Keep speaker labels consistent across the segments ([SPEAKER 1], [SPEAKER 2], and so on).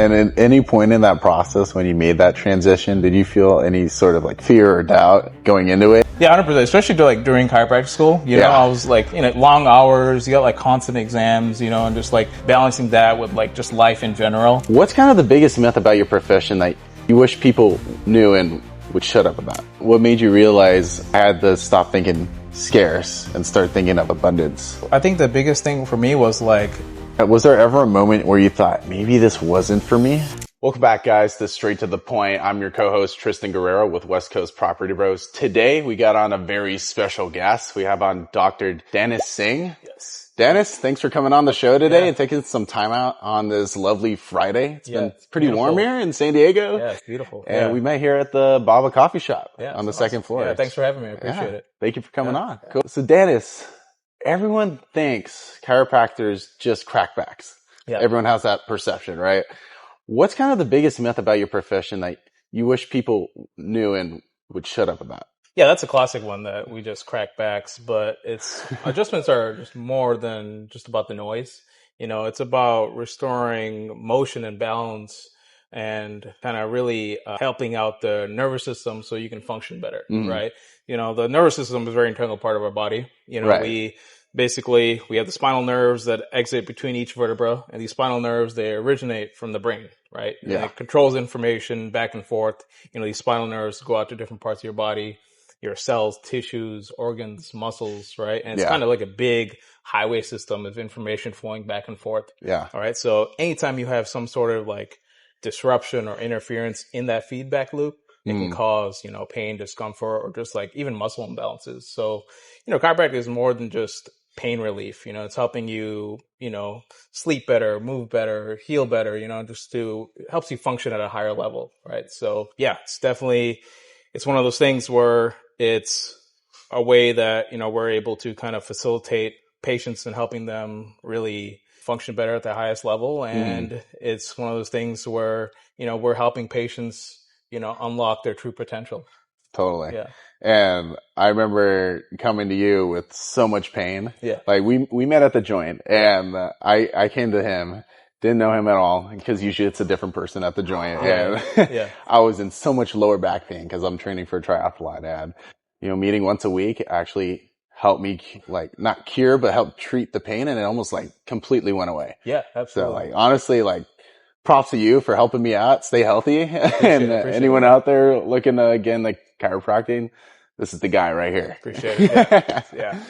[SPEAKER 1] And at any point in that process when you made that transition, did you feel any sort of like fear or doubt going into it?
[SPEAKER 2] Yeah, 100%. Especially during chiropractic school, you know, I was like, long hours, you got like constant exams, and just like balancing that with like just life in general.
[SPEAKER 1] What's kind of the biggest myth about your profession that you wish people knew and would shut up about? What made you realize I had to stop thinking scarce and start thinking of abundance?
[SPEAKER 2] I think the biggest thing for me was like,
[SPEAKER 1] was there ever a moment where you thought maybe this wasn't for me? Welcome back, guys, to Straight to the Point. I'm your co-host, Tristan Guerrero with West Coast Property Bros. Today, we got on a very special guest. We have on Dr. Dannis Singh.
[SPEAKER 2] Yes.
[SPEAKER 1] Dannis, thanks for coming on the show today and taking some time out on this lovely Friday. It's been pretty warm here in San Diego.
[SPEAKER 2] Yeah, it's beautiful.
[SPEAKER 1] And we met here at the Baba Coffee Shop on the second floor.
[SPEAKER 2] Yeah, thanks for having me. I appreciate it.
[SPEAKER 1] Thank you for coming on. Cool. So, Dannis, everyone thinks chiropractors just crackbacks. Yeah. Everyone has that perception, right? What's kind of the biggest myth about your profession that you wish people knew and would shut up about?
[SPEAKER 2] Yeah, that's a classic one that we just crack backs, but adjustments are just more than just about the noise. It's about restoring motion and balance and kind of really helping out the nervous system so you can function better, right? The nervous system is a very integral part of our body. We have the spinal nerves that exit between each vertebra, and these spinal nerves, they originate from the brain, right? Yeah. And it controls information back and forth. These spinal nerves go out to different parts of your body, your cells, tissues, organs, muscles, right? And it's kind of like a big highway system of information flowing back and forth. Yeah. All right. So anytime you have some sort of like disruption or interference in that feedback loop, it can cause, pain, discomfort, or just like even muscle imbalances. So, chiropractic is more than just pain relief. It's helping you, sleep better, move better, heal better, it helps you function at a higher level, right? So yeah, it's one of those things where it's a way that, we're able to kind of facilitate patients and helping them really function better at the highest level. And it's one of those things where, we're helping patients, unlock their true potential.
[SPEAKER 1] Totally. Yeah. And I remember coming to you with so much pain. Yeah. Like we met at the joint and I came to him, didn't know him at all because usually it's a different person at the joint. And I was in so much lower back pain because I'm training for a triathlon, and, meeting once a week actually helped me like not cure, but help treat the pain. And it almost like completely went away.
[SPEAKER 2] Yeah, absolutely.
[SPEAKER 1] So like, honestly, like, props to you for helping me out. Stay healthy. And anyone out there looking to, again, like chiropractic, this is the guy right here.
[SPEAKER 2] Appreciate it. Yeah.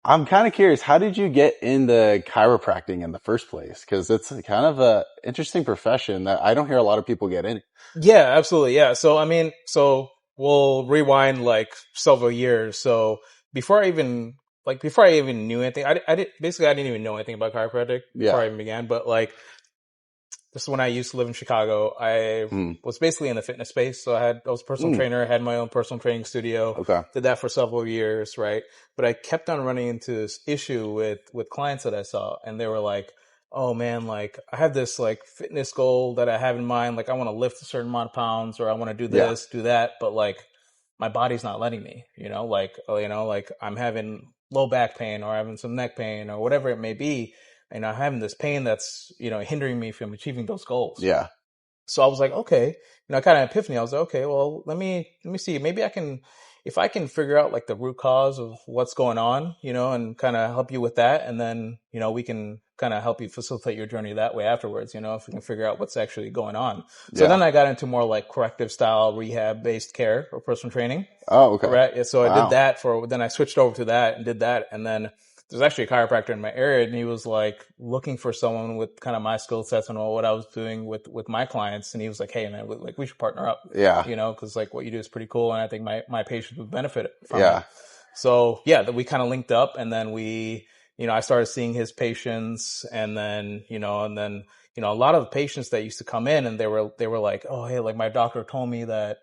[SPEAKER 1] I'm kind of curious, how did you get into chiropractic in the first place? Because it's kind of a interesting profession that I don't hear a lot of people get in.
[SPEAKER 2] Yeah, absolutely. Yeah. So we'll rewind like several years. So before I even knew anything, I didn't even know anything about chiropractic before I even began. But like, this is when I used to live in Chicago. I was basically in the fitness space. So I was a personal trainer, had my own personal training studio. Okay. Did that for several years, right? But I kept on running into this issue with clients that I saw. And they were like, oh man, like I have this like fitness goal that I have in mind. Like I want to lift a certain amount of pounds, or I want to do this, do that. But like my body's not letting me, like I'm having low back pain or having some neck pain or whatever it may be. And I'm having this pain that's, hindering me from achieving those goals. Yeah. So I was like, okay, kind of epiphany. I was like, okay, well, let me see. Maybe if I can figure out like the root cause of what's going on, and kind of help you with that. And then, we can kind of help you facilitate your journey that way afterwards, if we can figure out what's actually going on. So then I got into more like corrective style rehab based care or personal training. Oh, okay. Right. So I did that then I switched over to that and did that. And then there's actually a chiropractor in my area, and he was like looking for someone with kind of my skill sets and what I was doing with my clients. And he was like, hey man, like we should partner up. Yeah. Cause like what you do is pretty cool. And I think my patients would benefit from it. So that we kind of linked up, and then I started seeing his patients, and then, a lot of the patients that used to come in and they were like, oh, hey, like my doctor told me that,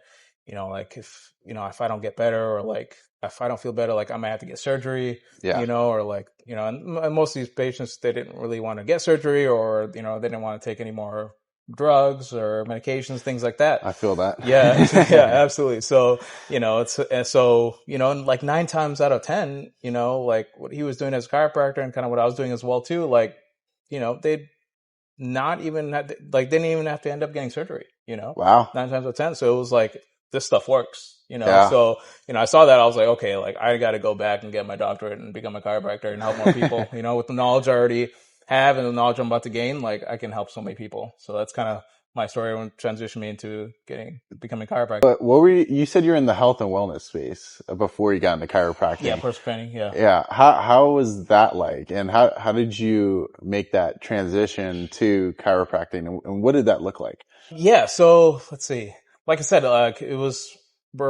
[SPEAKER 2] like if I don't get better, or like if I don't feel better, like I might have to get surgery, or like, and most of these patients, they didn't really want to get surgery, or, they didn't want to take any more drugs or medications, things like that.
[SPEAKER 1] I feel that.
[SPEAKER 2] Yeah. Yeah, absolutely. So, and like 9 times out of 10, like what he was doing as a chiropractor and kind of what I was doing as well too, like, they'd not even didn't even have to end up getting surgery,
[SPEAKER 1] Wow.
[SPEAKER 2] 9 times out of 10. So it was like, this stuff works,
[SPEAKER 1] Yeah.
[SPEAKER 2] So, I saw that. I was like, okay, like I got to go back and get my doctorate and become a chiropractor and help more people, with the knowledge I already have and the knowledge I'm about to gain, like I can help so many people. So that's kind of my story when transitioned me into becoming a chiropractor.
[SPEAKER 1] But what were you said you're in the health and wellness space before you got into chiropractic.
[SPEAKER 2] Yeah, personal training. Yeah.
[SPEAKER 1] Yeah. How was that like? And how did you make that transition to chiropractic? And what did that look like?
[SPEAKER 2] Yeah. So let's see. Like I said, it was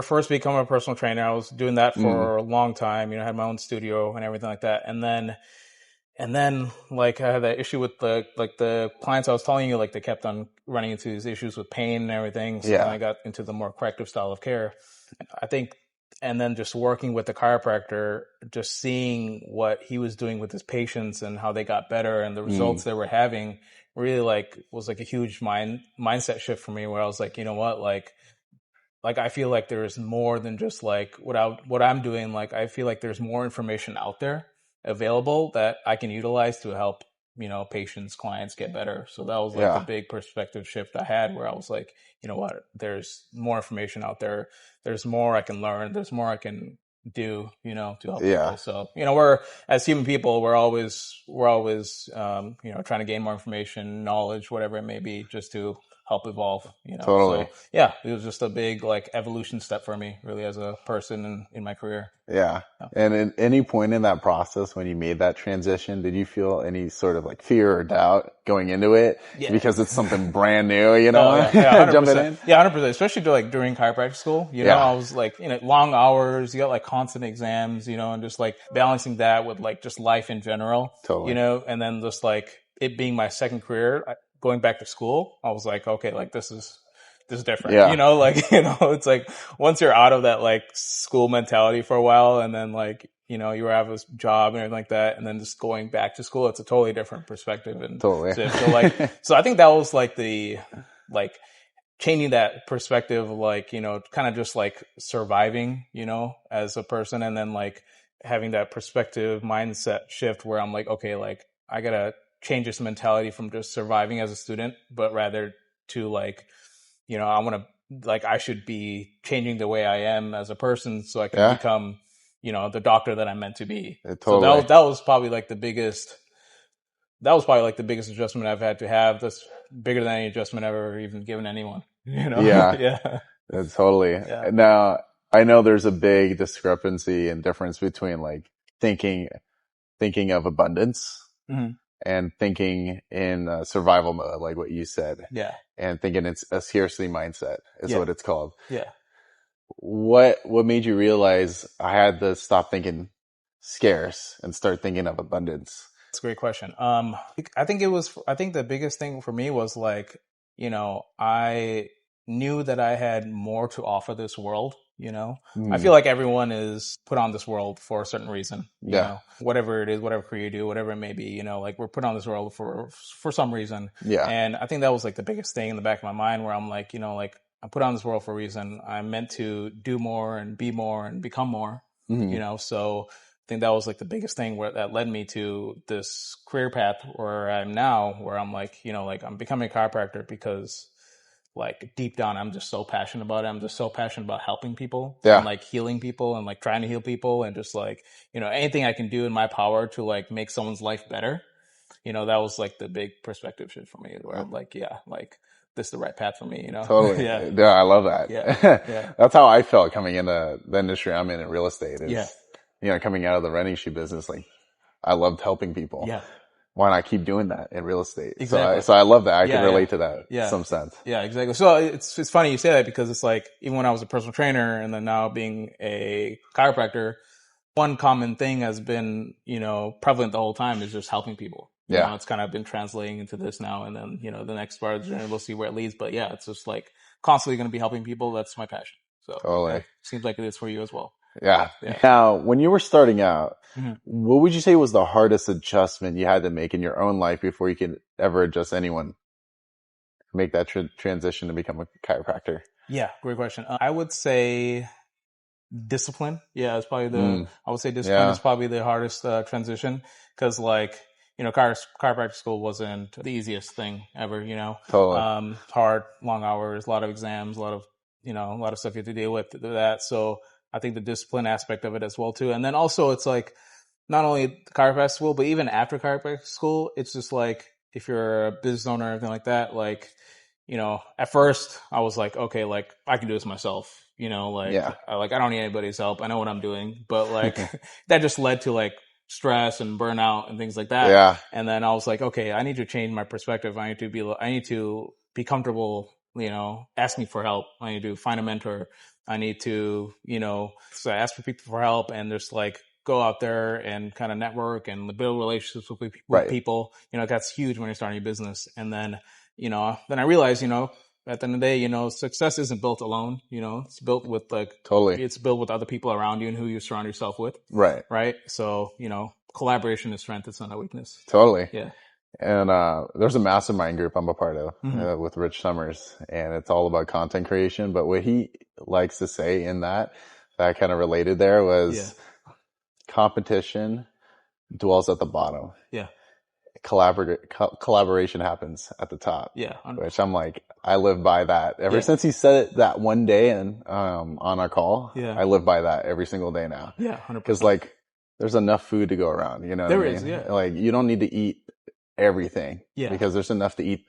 [SPEAKER 2] first becoming a personal trainer. I was doing that for a long time. I had my own studio and everything like that. And then like I had that issue with the clients I was telling you, like they kept on running into these issues with pain and everything. So then I got into the more corrective style of care. I think, and then just working with the chiropractor, just seeing what he was doing with his patients and how they got better and the results they were having really was like a huge mindset shift for me, where I was like, you know what, like I feel like there's more than just like what I'm doing. Like I feel like there's more information out there available that I can utilize to help, patients, clients get better. So that was like the big perspective shift I had, where I was like, you know what, there's more information out there. There's more I can learn. There's more I can do, to help people. So, we're, as human people, we're always, trying to gain more information, knowledge, whatever it may be, just to help evolve,
[SPEAKER 1] Totally.
[SPEAKER 2] So yeah, it was just a big like evolution step for me, really, as a person in my career.
[SPEAKER 1] Yeah. And at any point in that process when you made that transition, did you feel any sort of like fear or doubt going into it?
[SPEAKER 2] Yeah.
[SPEAKER 1] Because it's something brand new,
[SPEAKER 2] Oh, yeah, 100%.
[SPEAKER 1] Jumping in?
[SPEAKER 2] Yeah, 100%. Especially during chiropractic school, I was like, long hours, you got like constant exams, and just like balancing that with like just life in general,
[SPEAKER 1] Totally.
[SPEAKER 2] And then just like it being my second career, going back to school, I was like, okay, like this is different, it's like once you're out of that like school mentality for a while, and then like, you have a job and everything like that, and then just going back to school, it's a totally different perspective. And
[SPEAKER 1] totally.
[SPEAKER 2] So I think that was like changing that perspective, like, kind of just like surviving, as a person, and then like having that perspective mindset shift where I'm like, okay, like I gotta change this mentality from just surviving as a student, but rather to like, I want to, like, I should be changing the way I am as a person so I can become, the doctor that I'm meant to be.
[SPEAKER 1] Totally.
[SPEAKER 2] So that was probably like the biggest adjustment I've had to have. That's bigger than any adjustment I've ever even given anyone,
[SPEAKER 1] Yeah.
[SPEAKER 2] Yeah.
[SPEAKER 1] Totally. Yeah. Now, I know there's a big discrepancy and difference between like thinking of abundance and thinking in survival mode, like what you said.
[SPEAKER 2] Yeah.
[SPEAKER 1] And thinking it's a scarcity mindset is what it's called.
[SPEAKER 2] Yeah.
[SPEAKER 1] What made you realize I had to stop thinking scarce and start thinking of abundance?
[SPEAKER 2] That's a great question. I think the biggest thing for me was like, I knew that I had more to offer this world. I feel like everyone is put on this world for a certain reason. You know, whatever it is, whatever career you do, whatever it may be, like we're put on this world for some reason. Yeah. And I think that was like the biggest thing in the back of my mind, where I'm like, like I'm put on this world for a reason. I'm meant to do more and be more and become more. So I think that was like the biggest thing that led me to this career path where I'm now, where I'm like, like I'm becoming a chiropractor because like deep down, I'm just so passionate about it. I'm just so passionate about helping people and like healing people and like trying to heal people, and just like, anything I can do in my power to like make someone's life better. That was like the big perspective shift for me, where I'm like, yeah, like this is the right path for me,
[SPEAKER 1] Totally. Yeah, I love that. Yeah. That's how I felt coming into the industry I'm in real estate. Coming out of the renting shoe business, like I loved helping people. Yeah. Why not keep doing that in real estate? Exactly. So I love that. I can relate to that in some sense.
[SPEAKER 2] Yeah, exactly. So it's funny you say that, because it's like, even when I was a personal trainer and then now being a chiropractor, one common thing has been, prevalent the whole time is just helping people. It's kind of been translating into this now, and then, the next part of the journey, we'll see where it leads. But yeah, it's just like constantly going to be helping people. That's my passion. So totally. Seems like it is for you as well.
[SPEAKER 1] Yeah. Now, when you were starting out, what would you say was the hardest adjustment you had to make in your own life before you could ever adjust anyone, make that transition to become a chiropractor?
[SPEAKER 2] Yeah, great question. I would say discipline. Yeah, it's probably I would say discipline is probably the hardest transition, because like, chiropractic school wasn't the easiest thing ever,
[SPEAKER 1] Totally.
[SPEAKER 2] hard, long hours, a lot of exams, a lot of stuff you have to deal with that. So I think the discipline aspect of it as well too. And then also it's like not only chiropractic school, but even after chiropractic school, it's just like if you're a business owner or anything like that, like, at first I was like, okay, like I can do this myself, I don't need anybody's help. I know what I'm doing, but like that just led to like stress and burnout and things like that.
[SPEAKER 1] Yeah.
[SPEAKER 2] And then I was like, okay, I need to change my perspective. I need to be comfortable, asking for help. I need to find a mentor. I need to, so I ask for people for help and just like go out there and kind of network and build relationships with people. That's huge when you're starting a business. And then, then I realized, at the end of the day, success isn't built alone. It's built with it's built with other people around you and who you surround yourself with.
[SPEAKER 1] Right.
[SPEAKER 2] Right. So, collaboration is strength. It's not a weakness.
[SPEAKER 1] Totally.
[SPEAKER 2] Yeah.
[SPEAKER 1] And there's a mastermind group I'm a part of with Rich Summers, and it's all about content creation. But what he likes to say in that kind of related there was competition dwells at the bottom.
[SPEAKER 2] Yeah.
[SPEAKER 1] Collaboration happens at the top.
[SPEAKER 2] Yeah. 100%.
[SPEAKER 1] Which I'm like, I live by that. Ever since he said it that one day and on our call, I live by that every single day now.
[SPEAKER 2] Yeah, 100%.
[SPEAKER 1] Because like, there's enough food to go around. You know what I mean?
[SPEAKER 2] There is, yeah.
[SPEAKER 1] Like, you don't need to eat everything.
[SPEAKER 2] Yeah.
[SPEAKER 1] Because there's enough to eat.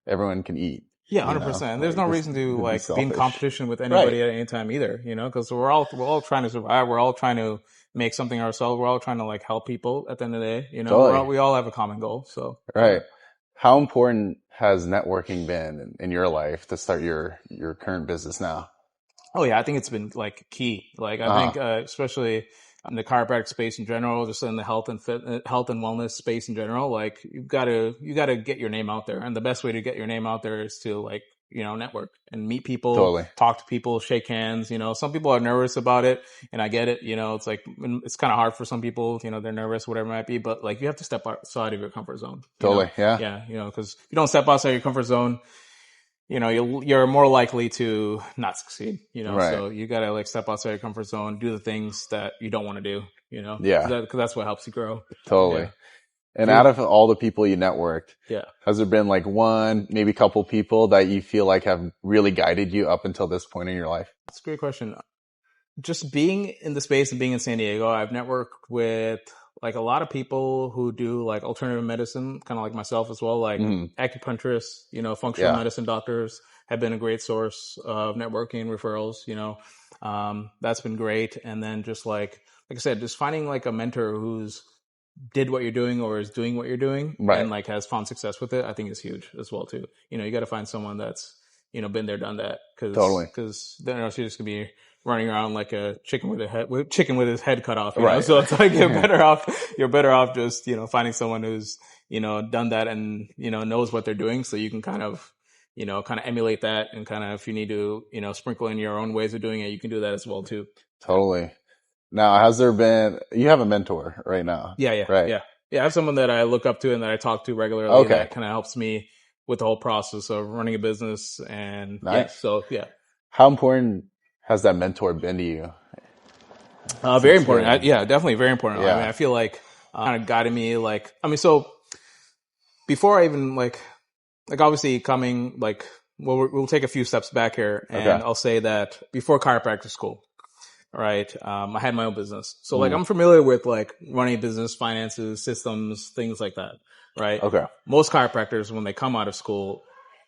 [SPEAKER 1] Everyone can eat.
[SPEAKER 2] Yeah, 100%. And there's no reason to like be in competition with anybody at any time either, because we're all trying to survive. We're all trying to make something ourselves. We're all trying to like help people at the end of the day,
[SPEAKER 1] Totally.
[SPEAKER 2] we all have a common goal. So.
[SPEAKER 1] Right. How important has networking been in your life to start your current business now?
[SPEAKER 2] Oh yeah, I think it's been like key. Like I think, especially in the chiropractic space in general, just in the health and wellness space in general, like you gotta get your name out there. And the best way to get your name out there is to like, network and meet people, talk to people, shake hands. Some people are nervous about it and I get it. It's like, it's kind of hard for some people, they're nervous, whatever it might be, but like you have to step outside of your comfort zone.
[SPEAKER 1] Totally. Yeah.
[SPEAKER 2] Yeah. Cause if you don't step outside your comfort zone, you're more likely to not succeed, so you gotta like step outside your comfort zone, do the things that you don't want to do, cause that's what helps you grow.
[SPEAKER 1] Totally. Yeah. And out of all the people you networked, has there been like one, maybe a couple people that you feel like have really guided you up until this point in your life?
[SPEAKER 2] That's a great question. Just being in the space and being in San Diego, I've networked with like a lot of people who do like alternative medicine, kind of like myself as well, like acupuncturists, functional medicine doctors have been a great source of networking referrals, that's been great. And then just like I said, just finding like a mentor who's did what you're doing or is doing what you're doing and like has found success with it, I think is huge as well too. You got to find someone that's, been there, done that. Cause then you're just gonna be running around like a chicken with his head cut off. You know? So it's like you're better off just, finding someone who's, done that and, knows what they're doing. So you can kind of emulate that and kind of, if you need to, sprinkle in your own ways of doing it, you can do that as well too.
[SPEAKER 1] Totally. Now, you have a mentor right now?
[SPEAKER 2] Yeah.
[SPEAKER 1] Right.
[SPEAKER 2] Yeah. I have someone that I look up to and that I talk to regularly. Okay. That kind of helps me with the whole process of running a business and
[SPEAKER 1] How important has that mentor been to you?
[SPEAKER 2] Very important. Definitely very important. Yeah. I mean, I feel like kind of guided me so before I even like obviously coming like, we'll take a few steps back here and I'll say that before chiropractic school, right? I had my own business. So like, I'm familiar with like running a business, finances, systems, things like that. Right.
[SPEAKER 1] Okay.
[SPEAKER 2] Most chiropractors, when they come out of school,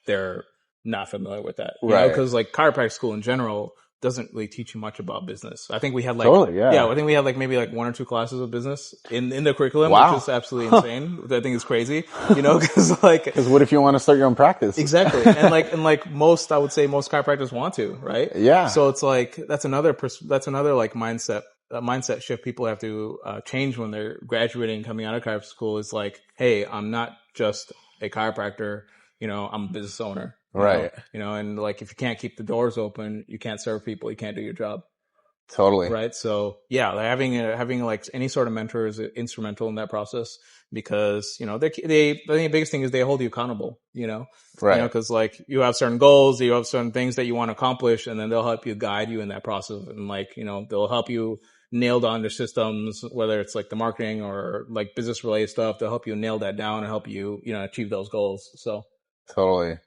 [SPEAKER 2] they're not familiar with that. Right. Because like chiropractic school in general doesn't really teach you much about business. I think we had like, I think we had like maybe like 1 or 2 classes of business in the curriculum, which is absolutely insane. I think it's crazy, cause
[SPEAKER 1] what if you want to start your own practice?
[SPEAKER 2] Exactly. And like most, I would say most chiropractors want to, right?
[SPEAKER 1] Yeah.
[SPEAKER 2] So it's like, that's another like mindset shift people have to change when they're graduating, coming out of chiropractic school is like, hey, I'm not just a chiropractor, I'm a business owner.
[SPEAKER 1] Right.
[SPEAKER 2] And like, if you can't keep the doors open, you can't serve people, you can't do your job.
[SPEAKER 1] Totally.
[SPEAKER 2] Right. So like having like any sort of mentor is instrumental in that process because, I think the biggest thing is they hold you accountable, right. Cause like you have certain goals, you have certain things that you want to accomplish and then they'll help you guide you in that process. And like, they'll help you nail down their systems, whether it's like the marketing or like business related stuff, to help you nail that down and help you, achieve those goals. So
[SPEAKER 1] Totally.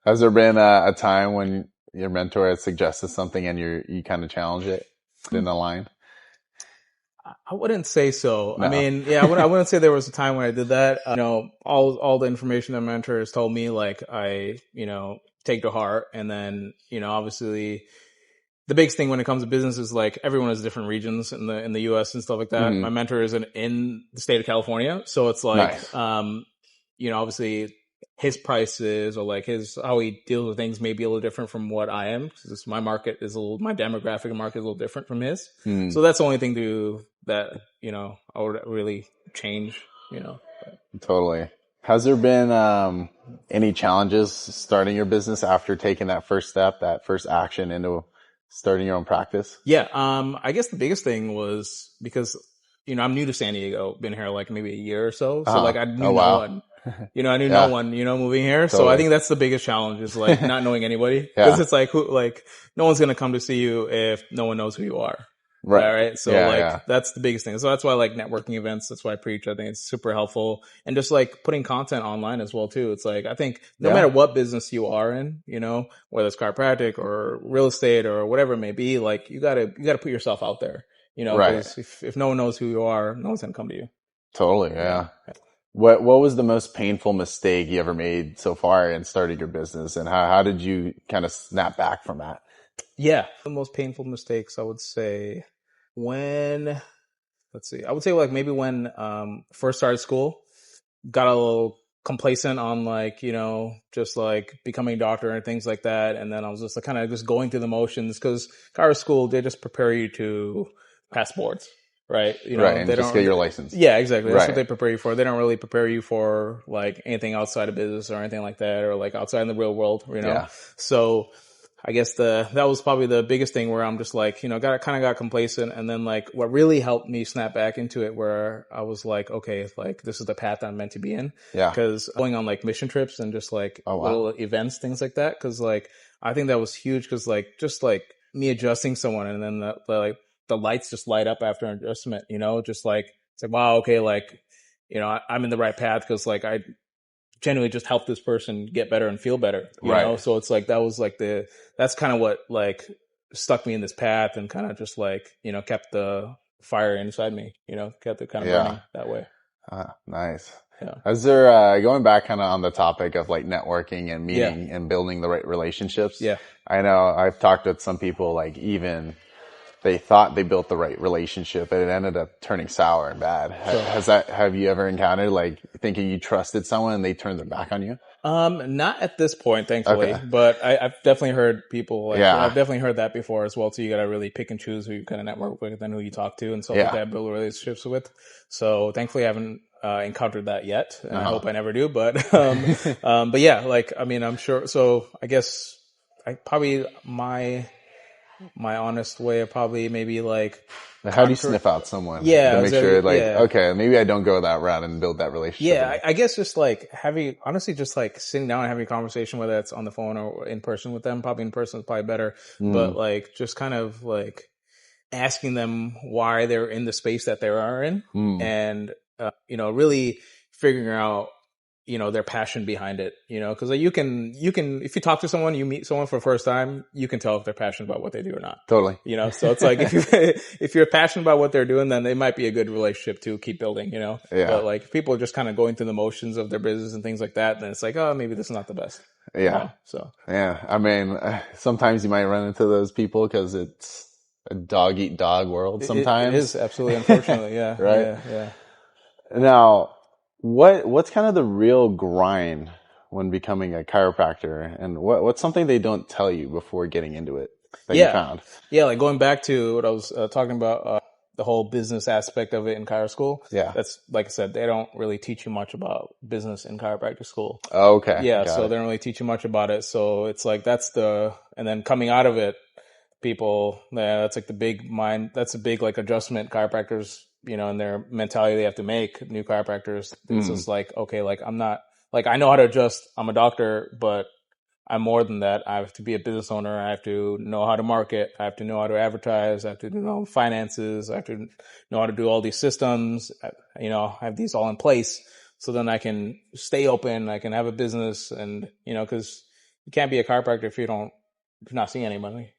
[SPEAKER 1] Has there been a time when your mentor has suggested something and you kind of challenge it in the line?
[SPEAKER 2] I wouldn't say so.
[SPEAKER 1] No.
[SPEAKER 2] I mean, yeah, I wouldn't say there was a time when I did that. All the information that my mentor has told me, like I, take to heart. And then, obviously the biggest thing when it comes to business is like everyone has different regions in the US and stuff like that. My mentor is in the state of California. So it's like,
[SPEAKER 1] Nice.
[SPEAKER 2] Obviously his prices or like how he deals with things may be a little different from what I am. Because my demographic market is a little different from his. So that's the only thing that I would really change,
[SPEAKER 1] Totally. Has there been any challenges starting your business after taking that first step, that first action into starting your own practice?
[SPEAKER 2] Yeah. I guess the biggest thing was because, I'm new to San Diego, been here like maybe a year or so. So like I knew no one, I knew no one, moving here. Totally. So I think that's the biggest challenge is like not knowing anybody. Cause it's like, no one's going to come to see you if no one knows who you are. Right. So that's the biggest thing. So that's why I like networking events. That's why I preach. I think it's super helpful. And just like putting content online as well too. It's like, I think no matter what business you are in, whether it's chiropractic or real estate or whatever it may be, like you gotta put yourself out there, because if no one knows who you are, no one's gonna come to you.
[SPEAKER 1] Totally. Yeah. What was the most painful mistake you ever made so far in starting your business, and how did you kind of snap back from that?
[SPEAKER 2] Yeah. The most painful mistakes, I would say I would say like maybe when, first started school, got a little complacent on like, just like becoming a doctor and things like that. And then I was just like kind of just going through the motions because chiro school, they just prepare you to pass boards. Right.
[SPEAKER 1] And they just get your license.
[SPEAKER 2] Yeah, exactly. That's what they prepare you for. They don't really prepare you for like anything outside of business or anything like that, or like outside in the real world, Yeah. So I guess that was probably the biggest thing where I'm just like, got complacent. And then like what really helped me snap back into it where I was like, okay, like this is the path I'm meant to be in.
[SPEAKER 1] Yeah.
[SPEAKER 2] Cause going on like mission trips and just like little events, things like that. Cause like, I think that was huge. Cause like, just like me adjusting someone and then the lights just light up after an adjustment, just like, it's like, wow, okay. Like, I'm in the right path. Cause like I genuinely just help this person get better and feel better, you know? So it's like, that was like that's kind of what like stuck me in this path and kind of just like, kept the fire inside me, kept it kind of burning that way.
[SPEAKER 1] Nice.
[SPEAKER 2] Yeah.
[SPEAKER 1] Is there, going back kind of on the topic of like networking and meeting and building the right relationships?
[SPEAKER 2] Yeah.
[SPEAKER 1] I know I've talked with some people like even they thought they built the right relationship and it ended up turning sour and bad. Sure. Have you ever encountered like thinking you trusted someone and they turned their back on you?
[SPEAKER 2] Not at this point, thankfully, but I've definitely heard people I've definitely heard that before as well. So you got to really pick and choose who you kind of network with and who you talk to and stuff like that, build relationships with. So thankfully I haven't encountered that yet, and I hope I never do, but yeah, like, I mean, I'm sure. So I guess my honest way of probably maybe like
[SPEAKER 1] how do you sniff out someone?
[SPEAKER 2] Yeah.
[SPEAKER 1] To make sure like, okay, maybe I don't go that route and build that relationship.
[SPEAKER 2] Yeah. I guess just like honestly, just like sitting down and having a conversation, whether it's on the phone or in person with them, probably in person is probably better, but like just kind of like asking them why they're in the space that they are in and, really figuring out, their passion behind it, cause like you can, if you talk to someone, you meet someone for the first time, you can tell if they're passionate about what they do or not.
[SPEAKER 1] Totally.
[SPEAKER 2] So it's like, if you're passionate about what they're doing, then it might be a good relationship to keep building, Yeah. But like if people are just kind of going through the motions of their business and things like that, then it's like, oh, maybe this is not the best.
[SPEAKER 1] Yeah.
[SPEAKER 2] So.
[SPEAKER 1] Yeah. I mean, sometimes you might run into those people cause it's a dog eat dog world sometimes.
[SPEAKER 2] It is absolutely, unfortunately. Yeah.
[SPEAKER 1] Right.
[SPEAKER 2] Yeah.
[SPEAKER 1] Now, what's kind of the real grind when becoming a chiropractor, and what's something they don't tell you before getting into it that you found?
[SPEAKER 2] Yeah, like going back to what I was talking about, the whole business aspect of it in chiro school.
[SPEAKER 1] Yeah.
[SPEAKER 2] That's, like I said, they don't really teach you much about business in chiropractic school.
[SPEAKER 1] Oh, okay.
[SPEAKER 2] Yeah, so they don't really teach you much about it. So it's like and then coming out of it, that's like that's a big like adjustment chiropractors, in their mentality they have to make, new chiropractors. It's just like, okay, like I'm not, like I know how to adjust, I'm a doctor, but I'm more than that. I have to be a business owner. I have to know how to market. I have to know how to advertise. I have to know finances. I have to know how to do all these systems. I have these all in place. So then I can stay open. I can have a business, and because you can't be a chiropractor if you're not seeing anybody.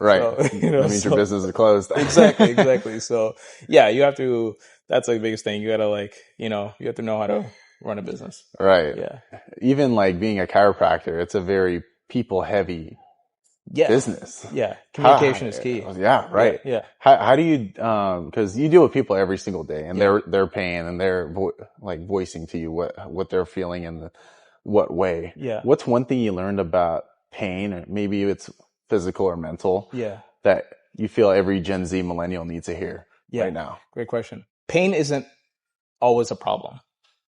[SPEAKER 1] Right.
[SPEAKER 2] So,
[SPEAKER 1] That means your business is closed.
[SPEAKER 2] exactly. So yeah, you have to. That's like the biggest thing. You gotta you have to know how to run a business.
[SPEAKER 1] Right.
[SPEAKER 2] Yeah.
[SPEAKER 1] Even like being a chiropractor, it's a very people heavy business.
[SPEAKER 2] Yeah. Communication is key.
[SPEAKER 1] Yeah. Right.
[SPEAKER 2] Yeah.
[SPEAKER 1] How do you, cause you deal with people every single day and they're paying and they're voicing to you what they're feeling in what way.
[SPEAKER 2] Yeah.
[SPEAKER 1] What's one thing you learned about pain, or maybe it's physical or mental, that you feel every Gen Z millennial needs to hear right now?
[SPEAKER 2] Great question. Pain isn't always a problem.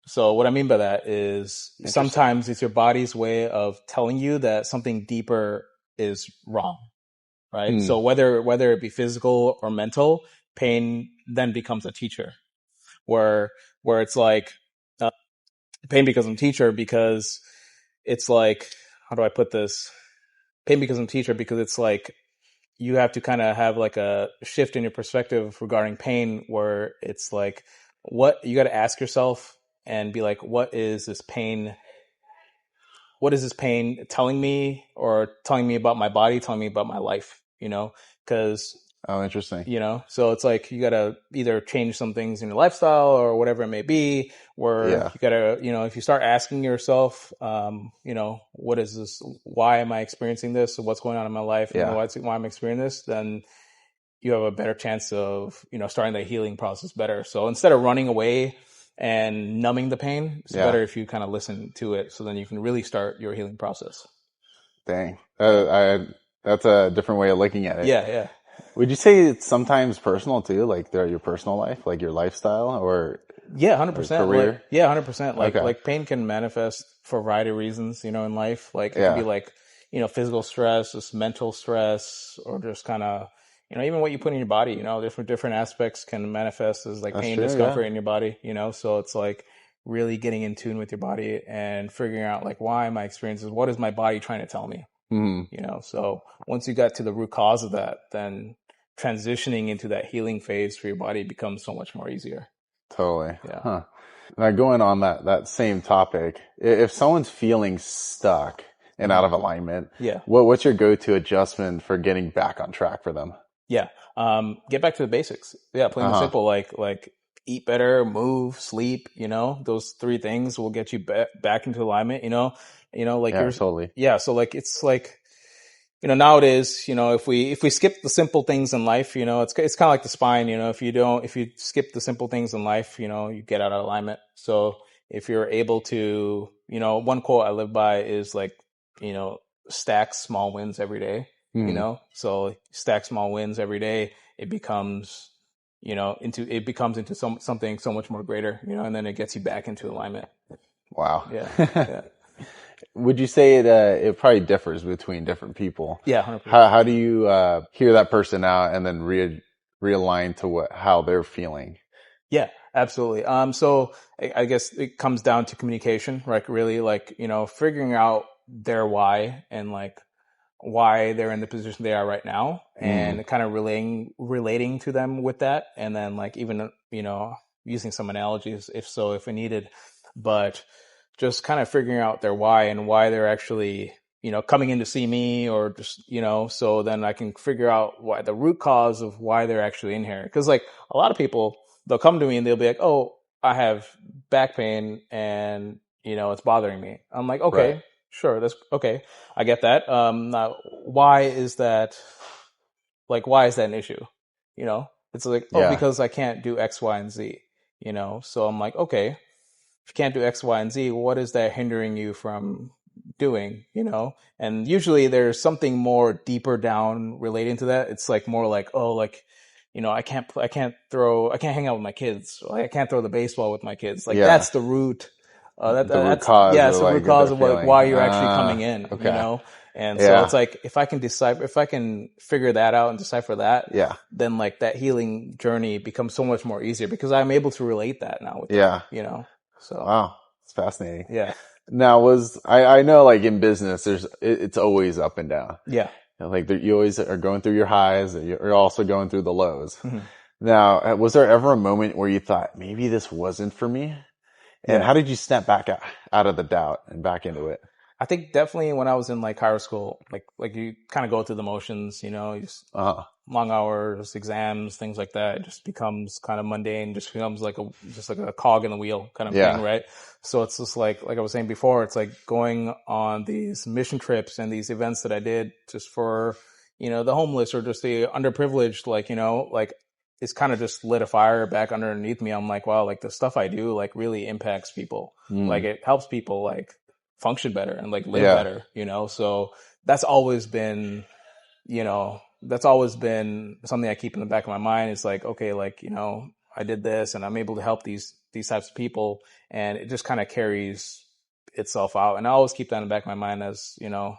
[SPEAKER 2] So what I mean by that is sometimes it's your body's way of telling you that something deeper is wrong, right? So whether it be physical or mental, pain then becomes a teacher, where it's like pain becomes a teacher because it's like, how do I put this? Pain becomes a teacher because it's like you have to kind of have like a shift in your perspective regarding pain, where it's like what you got to ask yourself and be like, what is this pain telling me, or telling me about my body, telling me about my life, because
[SPEAKER 1] interesting.
[SPEAKER 2] So it's like you got to either change some things in your lifestyle or whatever it may be, where you got to, if you start asking yourself, what is this? Why am I experiencing this? What's going on in my life? Why I'm experiencing this? Then you have a better chance of, starting the healing process better. So instead of running away and numbing the pain, it's better if you kind of listen to it. So then you can really start your healing process.
[SPEAKER 1] Dang. That's a different way of looking at it.
[SPEAKER 2] Yeah.
[SPEAKER 1] Would you say it's sometimes personal too, like your personal life, like your lifestyle, or
[SPEAKER 2] 100%.
[SPEAKER 1] career?
[SPEAKER 2] 100%. Like pain can manifest for a variety of reasons, in life. Like it could be like, physical stress, just mental stress, or just kind of, even what you put in your body, different aspects can manifest as like pain, discomfort in your body, so it's like really getting in tune with your body and figuring out like, why am I experiencing this? What is my body trying to tell me? So once you got to the root cause of that, then transitioning into that healing phase for your body becomes so much more easier.
[SPEAKER 1] Totally.
[SPEAKER 2] Yeah.
[SPEAKER 1] Huh. Now going on that same topic, if someone's feeling stuck and out of alignment, what's your go-to adjustment for getting back on track for them?
[SPEAKER 2] Yeah. Get back to the basics. Yeah. Plain and simple. Like eat better, move, sleep, those three things will get you back into alignment,
[SPEAKER 1] totally.
[SPEAKER 2] Yeah. So like, it's like, nowadays, if we skip the simple things in life, it's kind of like the spine, if you skip the simple things in life, you get out of alignment. So if you're able to, one quote I live by is like, stack small wins every day, so stack small wins every day. It becomes, into something so much more greater, and then it gets you back into alignment.
[SPEAKER 1] Wow.
[SPEAKER 2] Yeah.
[SPEAKER 1] Would you say it probably differs between different people?
[SPEAKER 2] Yeah. 100%.
[SPEAKER 1] How do you hear that person out and then realign to how they're feeling?
[SPEAKER 2] Yeah, absolutely. So I guess it comes down to communication, right? Really, like, figuring out their why and like why they're in the position they are right now, and kind of relating to them with that, and then like even using some analogies if needed, but just kind of figuring out their why and why they're actually coming in to see me, or just so then I can figure out why the root cause of why they're actually in here. Because like a lot of people, they'll come to me and they'll be like, oh, I have back pain and it's bothering me. I'm like, okay. Right. Sure, that's okay. I get that. Now, why is that an issue? It's like, because I can't do X, Y, and Z. So I'm like, okay, if you can't do X, Y, and Z, what is that hindering you from doing? And usually there's something more deeper down relating to that. It's like more like, oh, like, I can't hang out with my kids. Like, I can't throw the baseball with my kids. Like that's the root. That's the root cause. Yeah, it's the root cause of like why you're actually coming in. Okay. And so it's like if I can figure that out and decipher that, then like that healing journey becomes so much more easier because I'm able to relate that now with them, So
[SPEAKER 1] wow, it's fascinating.
[SPEAKER 2] Yeah.
[SPEAKER 1] Now I know like in business, it's always up and down.
[SPEAKER 2] Yeah.
[SPEAKER 1] Like you always are going through your highs, and you're also going through the lows. Mm-hmm. Now, was there ever a moment where you thought maybe this wasn't for me? And how did you snap back out of the doubt and back into it?
[SPEAKER 2] I think definitely when I was in like chiro school, like you kind of go through the motions, you know, you just, long hours, exams, things like that. It just becomes kind of mundane, just becomes like a cog in the wheel kind of thing, right? So it's just like I was saying before, it's like going on these mission trips and these events that I did just for, you know, the homeless or just the underprivileged, like, you know, like it's kind of just lit a fire back underneath me. I'm like, wow, like the stuff I do like really impacts people. Like it helps people like function better and like live better, you know? So that's always been, you know, something I keep in the back of my mind. It's like, okay, like, you know, I did this and I'm able to help these types of people, and it just kind of carries itself out. And I always keep that in the back of my mind as, you know,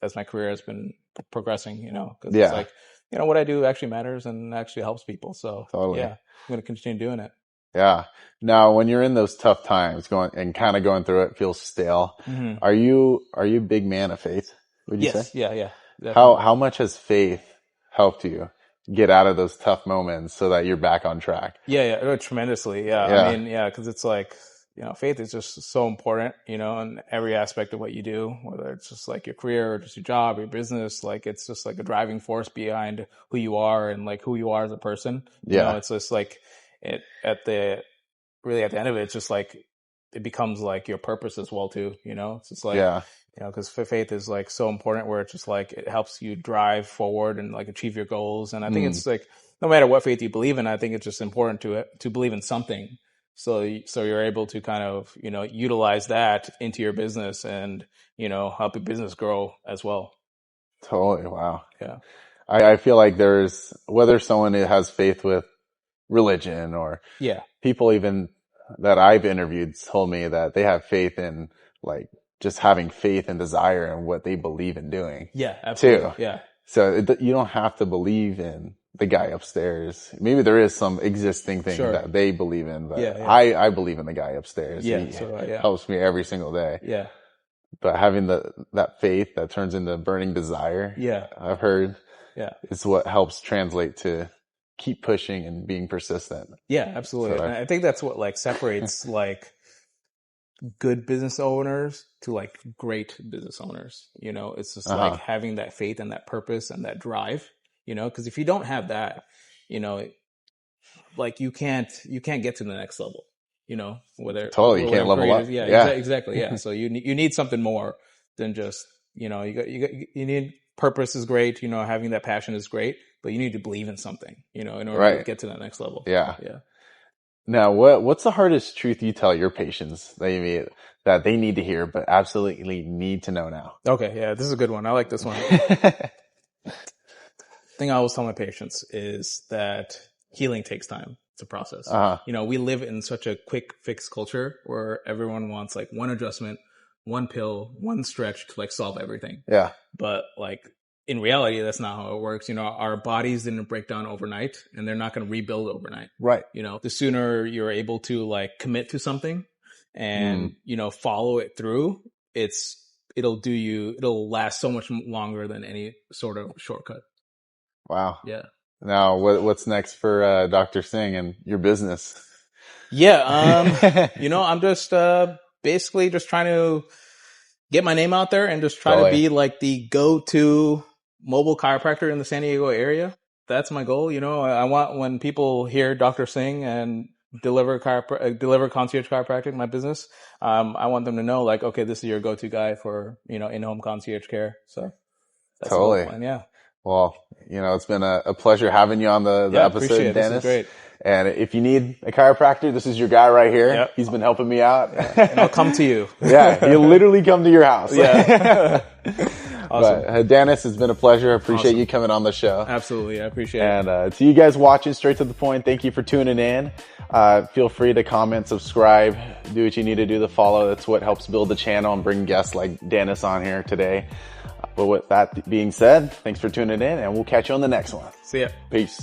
[SPEAKER 2] as my career has been progressing, you know, cause it's like, you know, what I do actually matters and actually helps people. So yeah, I'm going to continue doing it.
[SPEAKER 1] Yeah. Now, when you're in those tough times going through it, feels stale. Mm-hmm. Are you a big man of faith? Would you say?
[SPEAKER 2] Yeah.
[SPEAKER 1] Definitely. How much has faith helped you get out of those tough moments so that you're back on track?
[SPEAKER 2] Yeah, tremendously. Yeah. I mean, yeah, because it's like, you know, faith is just so important, you know, in every aspect of what you do, whether it's just like your career or just your job, your business. Like it's just like a driving force behind who you are and like who you are as a person. You know, it's just like at the end of it, it's just like it becomes like your purpose as well too. You know, it's just like you know, because faith is like so important, where it's just like it helps you drive forward and like achieve your goals. And I think it's like no matter what faith you believe in, I think it's just important to believe in something. So you're able to kind of, you know, utilize that into your business and, you know, help your business grow as well.
[SPEAKER 1] Totally. Wow.
[SPEAKER 2] Yeah.
[SPEAKER 1] I feel like whether someone has faith with religion or people even that I've interviewed told me that they have faith in like just having faith and desire in what they believe in doing.
[SPEAKER 2] Yeah, absolutely.
[SPEAKER 1] Too.
[SPEAKER 2] Yeah.
[SPEAKER 1] So you don't have to believe in the guy upstairs. Maybe there is some existing thing that they believe in, but I believe in the guy upstairs.
[SPEAKER 2] Yeah,
[SPEAKER 1] he helps me every single day.
[SPEAKER 2] Yeah.
[SPEAKER 1] But having that faith that turns into burning desire, I've heard, is what helps translate to keep pushing and being persistent.
[SPEAKER 2] Yeah, absolutely. So I think that's what like separates like good business owners to like great business owners. You know, it's just like having that faith and that purpose and that drive. You know, because if you don't have that, you know, like you can't get to the next level. You know,
[SPEAKER 1] you can't level up.
[SPEAKER 2] Yeah, exactly. Yeah, so you need something more than just, you know, you need purpose is great. You know, having that passion is great, but you need to believe in something. You know, in order to get to that next level.
[SPEAKER 1] Yeah. Now, what's the hardest truth you tell your patients that they need to hear, but absolutely need to know now?
[SPEAKER 2] Okay, yeah, this is a good one. I like this one. Thing I always tell my patients is that healing takes time. It's a process. You know, we live in such a quick fix culture where everyone wants like one adjustment, one pill, one stretch to like solve everything.
[SPEAKER 1] Yeah.
[SPEAKER 2] But like in reality, that's not how it works. You know, our bodies didn't break down overnight and they're not going to rebuild overnight.
[SPEAKER 1] Right.
[SPEAKER 2] You know, the sooner you're able to like commit to something and, you know, follow it through, it'll last so much longer than any sort of shortcut.
[SPEAKER 1] Wow.
[SPEAKER 2] Yeah.
[SPEAKER 1] Now, what's next for Dr. Singh and your business?
[SPEAKER 2] Yeah. You know, I'm just basically just trying to get my name out there and just try to be like the go-to mobile chiropractor in the San Diego area. That's my goal. You know, I want when people hear Dr. Singh and deliver concierge chiropractic, my business, I want them to know like, okay, this is your go-to guy for, you know, in-home concierge care. So that's the whole plan. Yeah.
[SPEAKER 1] Well, you know, it's been a pleasure having you on the episode, Dannis.
[SPEAKER 2] This is great.
[SPEAKER 1] And if you need a chiropractor, this is your guy right here. Yep. He's been helping me out.
[SPEAKER 2] And I'll come to you.
[SPEAKER 1] He'll literally come to your house.
[SPEAKER 2] Yeah.
[SPEAKER 1] Awesome. But Dannis, it's been a pleasure. I appreciate you coming on the show.
[SPEAKER 2] Absolutely. I appreciate
[SPEAKER 1] it. And to you guys watching, straight to the point, thank you for tuning in. Feel free to comment, subscribe, do what you need to do to follow. That's what helps build the channel and bring guests like Dannis on here today. But with that being said, thanks for tuning in, and we'll catch you on the next one.
[SPEAKER 2] See ya.
[SPEAKER 1] Peace.